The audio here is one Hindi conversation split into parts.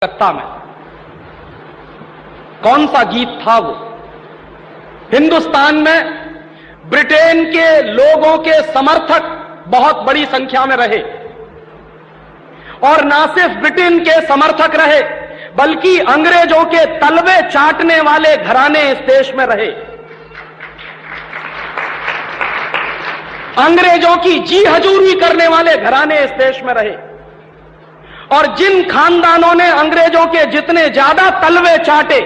कलकत्ता में कौन सा गीत था वो? हिंदुस्तान में ब्रिटेन के लोगों के समर्थक बहुत बड़ी संख्या में रहे और ना सिर्फ ब्रिटेन के समर्थक रहे बल्कि अंग्रेजों के तलवे चाटने वाले घराने इस देश में रहे। अंग्रेजों की जी हजूरी करने वाले घराने इस देश में रहे और जिन खानदानों ने अंग्रेजों के जितने ज्यादा तलवे चाटे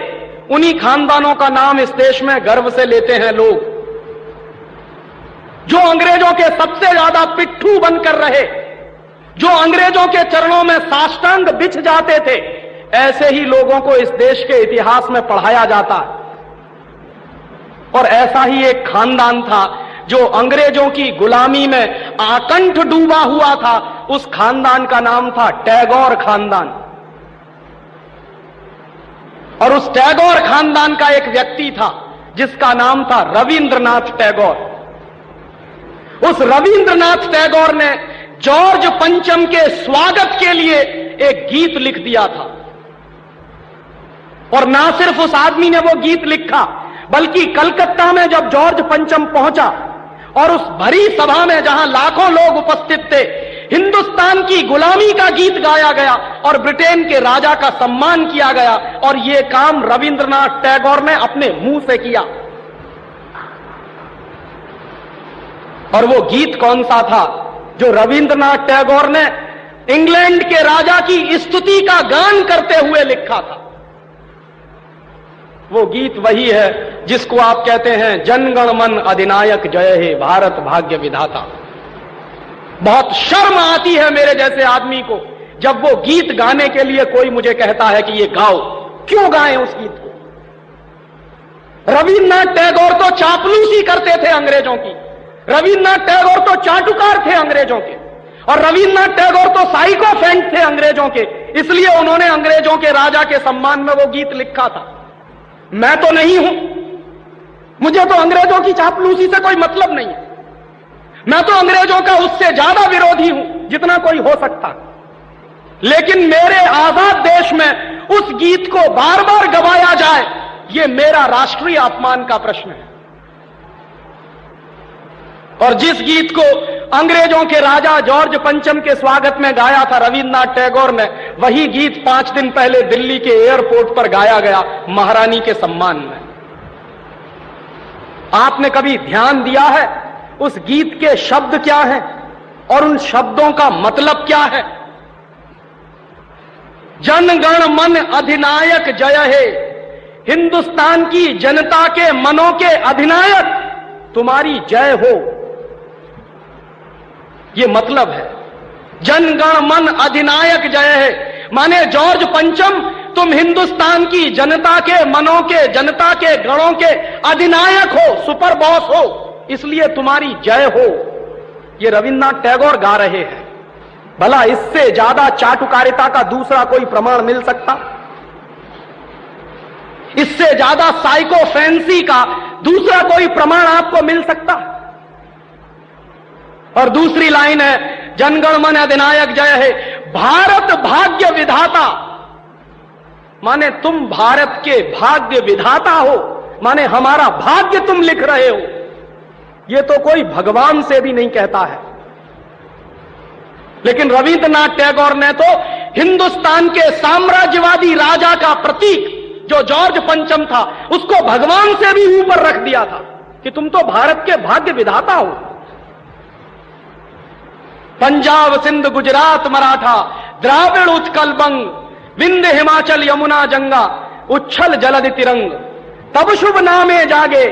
उन्हीं खानदानों का नाम इस देश में गर्व से लेते हैं लोग। जो अंग्रेजों के सबसे ज्यादा पिट्ठू बनकर रहे, जो अंग्रेजों के चरणों में साष्टांग बिछ जाते थे, ऐसे ही लोगों को इस देश के इतिहास में पढ़ाया जाता है। और ऐसा ही एक खानदान था जो अंग्रेजों की गुलामी में आकंठ डूबा हुआ था। उस खानदान का नाम था टैगोर खानदान। और उस टैगोर खानदान का एक व्यक्ति था जिसका नाम था रविंद्रनाथ टैगोर। उस रविंद्रनाथ टैगोर ने जॉर्ज पंचम के स्वागत के लिए एक गीत लिख दिया था। और ना सिर्फ उस आदमी ने वो गीत लिखा बल्कि कलकत्ता में जब जॉर्ज पंचम पहुंचा और उस भरी सभा में जहां लाखों लोग उपस्थित थे, हिंदुस्तान की गुलामी का गीत गाया गया और ब्रिटेन के राजा का सम्मान किया गया। और यह काम रविंद्रनाथ टैगोर ने अपने मुंह से किया। और वो गीत कौन सा था जो रविंद्रनाथ टैगोर ने इंग्लैंड के राजा की स्तुति का गान करते हुए लिखा था? वो गीत वही है जिसको आप कहते हैं जनगण मन अधिनायक जय हे भारत भाग्य विधाता। बहुत शर्म आती है मेरे जैसे आदमी को जब वो गीत गाने के लिए कोई मुझे कहता है कि ये गाओ। क्यों गाएं उस गीत को? रविन्द्रनाथ टैगोर तो चापलूसी करते थे अंग्रेजों की। रविन्द्रनाथ टैगोर तो चाटुकार थे अंग्रेजों के। और रविन्द्रनाथ टैगोर तो साइकोफेंट थे अंग्रेजों के। इसलिए उन्होंने अंग्रेजों के राजा के सम्मान में वो गीत लिखा था। मैं तो नहीं हूं, मुझे तो अंग्रेजों की चापलूसी से कोई मतलब नहीं है। मैं तो अंग्रेजों का उससे ज्यादा विरोधी हूं जितना कोई हो सकता। लेकिन मेरे आजाद देश में उस गीत को बार बार गवाया जाए, यह मेरा राष्ट्रीय अपमान का प्रश्न है। और जिस गीत को अंग्रेजों के राजा जॉर्ज पंचम के स्वागत में गाया था रविन्द्रनाथ टैगोर ने, वही गीत 5 दिन पहले दिल्ली के एयरपोर्ट पर गाया गया महारानी के सम्मान में। आपने कभी ध्यान दिया है उस गीत के शब्द क्या हैं और उन शब्दों का मतलब क्या है? जनगण मन अधिनायक जय हे, हिंदुस्तान की जनता के मनों के अधिनायक तुम्हारी जय हो, ये मतलब है। जनगण मन अधिनायक जय है माने जॉर्ज पंचम तुम हिंदुस्तान की जनता के मनों के, जनता के गणों के अधिनायक हो, सुपर बॉस हो, इसलिए तुम्हारी जय हो। ये रविन्द्रनाथ टैगोर गा रहे हैं। भला इससे ज्यादा चाटुकारिता का दूसरा कोई प्रमाण मिल सकता? इससे ज्यादा साइकोफेंसी का दूसरा कोई प्रमाण आपको मिल सकता? और दूसरी लाइन है जनगण मन अधिनायक जय है भारत भाग्य विधाता, माने तुम भारत के भाग्य विधाता हो, माने हमारा भाग्य तुम लिख रहे हो। यह तो कोई भगवान से भी नहीं कहता है। लेकिन रविन्द्रनाथ टैगोर ने तो हिंदुस्तान के साम्राज्यवादी राजा का प्रतीक जो जॉर्ज पंचम था उसको भगवान से भी ऊपर रख दिया था कि तुम तो भारत के भाग्य विधाता हो। पंजाब सिंध गुजरात मराठा द्राविड़ उत्कल बंग विंध्य हिमाचल यमुना गंगा उच्छल जलधि तिरंग, तब शुभ नामे जागे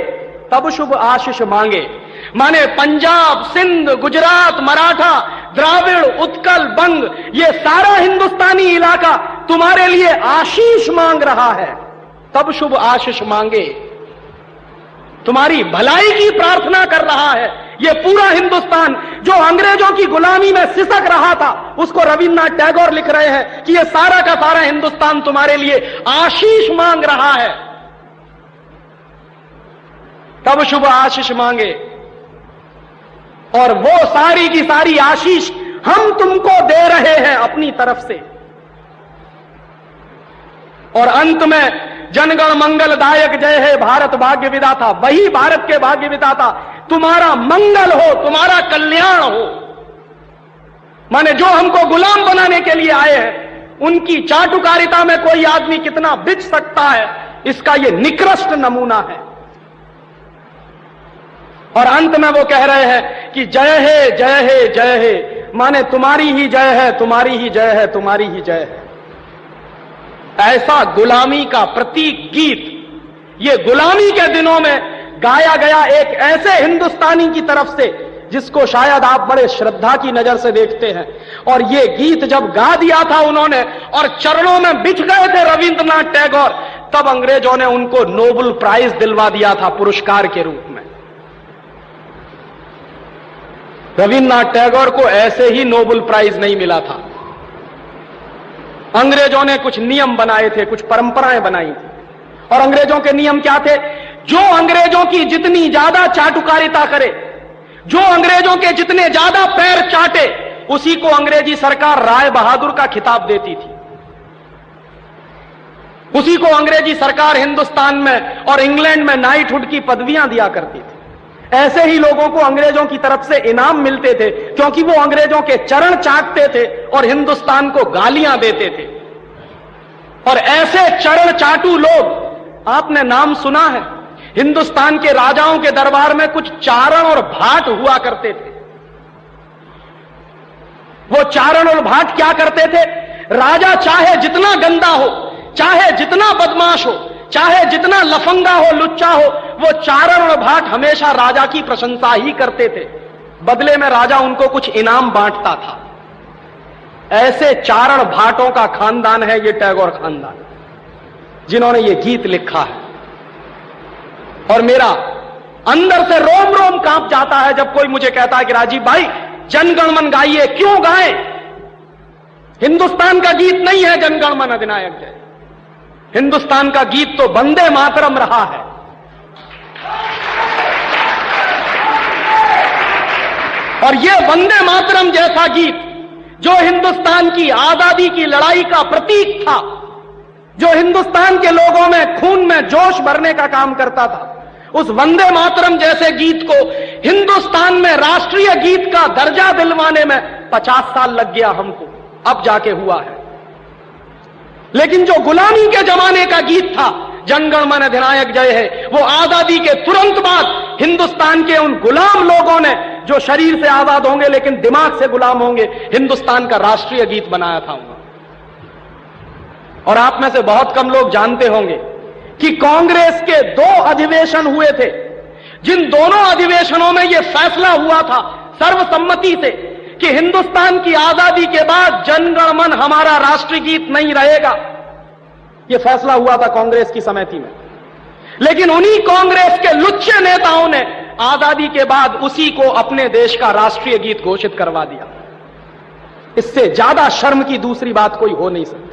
तब शुभ आशीष मांगे। माने पंजाब सिंध गुजरात मराठा द्राविड़ उत्कल बंग ये सारा हिंदुस्तानी इलाका तुम्हारे लिए आशीष मांग रहा है, तब शुभ आशीष मांगे, तुम्हारी भलाई की प्रार्थना कर रहा है। ये पूरा हिंदुस्तान जो अंग्रेजों की गुलामी में सिसक रहा था उसको रविन्द्रनाथ टैगोर लिख रहे हैं कि ये सारा का सारा हिंदुस्तान तुम्हारे लिए आशीष मांग रहा है, तब शुभ आशीष मांगे। और वो सारी की सारी आशीष हम तुमको दे रहे हैं अपनी तरफ से। और अंत में जनगण मंगलदायक जय हे भारत भाग्य विधाता, वही भारत के भाग्य विधाता तुम्हारा मंगल हो, तुम्हारा कल्याण हो। माने जो हमको गुलाम बनाने के लिए आए हैं, उनकी चाटुकारिता में कोई आदमी कितना बिक सकता है, इसका यह निकृष्ट नमूना है। और अंत में वो कह रहे हैं कि जय हे जय हे जय हे, माने तुम्हारी ही जय है, तुम्हारी ही जय है, तुम्हारी ही जय है। ऐसा गुलामी का प्रतीक गीत ये गुलामी के दिनों में गाया गया एक ऐसे हिंदुस्तानी की तरफ से जिसको शायद आप बड़े श्रद्धा की नजर से देखते हैं। और ये गीत जब गा दिया था उन्होंने और चरणों में बिछ गए थे रविंद्रनाथ टैगोर, तब अंग्रेजों ने उनको नोबेल प्राइज दिलवा दिया था पुरस्कार के रूप में। रविंद्रनाथ टैगोर को ऐसे ही नोबेल प्राइज नहीं मिला था। अंग्रेजों ने कुछ नियम बनाए थे, कुछ परंपराएं बनाई थी। और अंग्रेजों के नियम क्या थे? जो अंग्रेजों की जितनी ज्यादा चाटुकारिता करे, जो अंग्रेजों के जितने ज्यादा पैर चाटे, उसी को अंग्रेजी सरकार राय बहादुर का खिताब देती थी। उसी को अंग्रेजी सरकार हिंदुस्तान में और इंग्लैंड में नाइटहुड की पदवियां दिया करती थी। ऐसे ही लोगों को अंग्रेजों की तरफ से इनाम मिलते थे, क्योंकि वो अंग्रेजों के चरण चाटते थे और हिंदुस्तान को गालियां देते थे। और ऐसे चरण चाटू लोग आपने नाम सुना है, हिंदुस्तान के राजाओं के दरबार में कुछ चारण और भाट हुआ करते थे। वो चारण और भाट क्या करते थे? राजा चाहे जितना गंदा हो, चाहे जितना बदमाश हो, चाहे जितना लफंगा हो, लुच्चा हो, वो चारण और भाट हमेशा राजा की प्रशंसा ही करते थे। बदले में राजा उनको कुछ इनाम बांटता था। ऐसे चारण भाटों का खानदान है ये टैगोर खानदान, जिन्होंने ये गीत लिखा है। और मेरा अंदर से रोम रोम कांप जाता है जब कोई मुझे कहता है कि राजीव भाई जनगण मन गाइए। क्यों गाएं? हिंदुस्तान का गीत नहीं है जनगण मन अधिनायक जय। हिंदुस्तान का गीत तो वंदे मातरम रहा है। और यह वंदे मातरम जैसा गीत जो हिंदुस्तान की आजादी की लड़ाई का प्रतीक था, जो हिंदुस्तान के लोगों में खून में जोश भरने का काम करता था, उस वंदे मातरम जैसे गीत को हिंदुस्तान में राष्ट्रीय गीत का दर्जा दिलवाने में 50 साल लग गया हमको, अब जाके हुआ है। लेकिन जो गुलामी के जमाने का गीत था जनगण मन अधिनायक जय है, वो आजादी के तुरंत बाद हिंदुस्तान के उन गुलाम लोगों ने, जो शरीर से आजाद होंगे लेकिन दिमाग से गुलाम होंगे, हिंदुस्तान का राष्ट्रीय गीत बनाया था उन्होंने। और आप में से बहुत कम लोग जानते होंगे कि कांग्रेस के 2 अधिवेशन हुए थे, जिन दोनों अधिवेशनों में यह फैसला हुआ था सर्वसम्मति से कि हिंदुस्तान की आजादी के बाद जनगण मन हमारा राष्ट्रीय गीत नहीं रहेगा। यह फैसला हुआ था कांग्रेस की समिति में। लेकिन उन्हीं कांग्रेस के लुच्चे नेताओं ने आजादी के बाद उसी को अपने देश का राष्ट्रीय गीत घोषित करवा दिया। इससे ज्यादा शर्म की दूसरी बात कोई हो नहीं सकती।